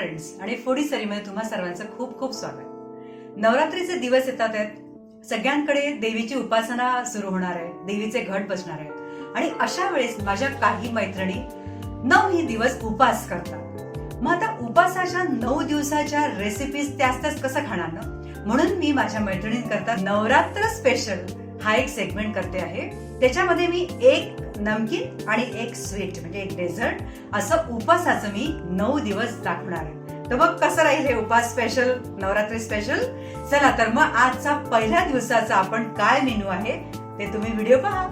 Friends आणि foodie सरीमध्ये तुम्हा सर्वांचं खूप खूप स्वागत. नवरात्रीचे दिवस येतात आहेत, सगळ्यांकडे देवीची उपासना सुरू होणार आहे, देवीचे घट बसणार आहेत आणि अशा वेळेस माझ्या काही मैत्रिणी 9 दिवस उपास करतात. मग आता उपासाच्या 9 दिवसाच्या रेसिपीज त्याच कसं खाणार ना, म्हणून मी माझ्या मैत्रिणींकरता नवरात्र स्पेशल हा एक सेगमेंट करते आहे. त्याच्यामध्ये मी एक नमकीन आणि एक स्वीट म्हणजे एक डेझर्ट असं उपासाचं मी 9 दिवस दाखवणार आहे. तर मग कसं राहील हे उपास स्पेशल, नवरात्री स्पेशल? चला तर मग आजचा पहिल्या दिवसाचा आपण काय मेनू आहे ते तुम्ही व्हिडिओ पहा.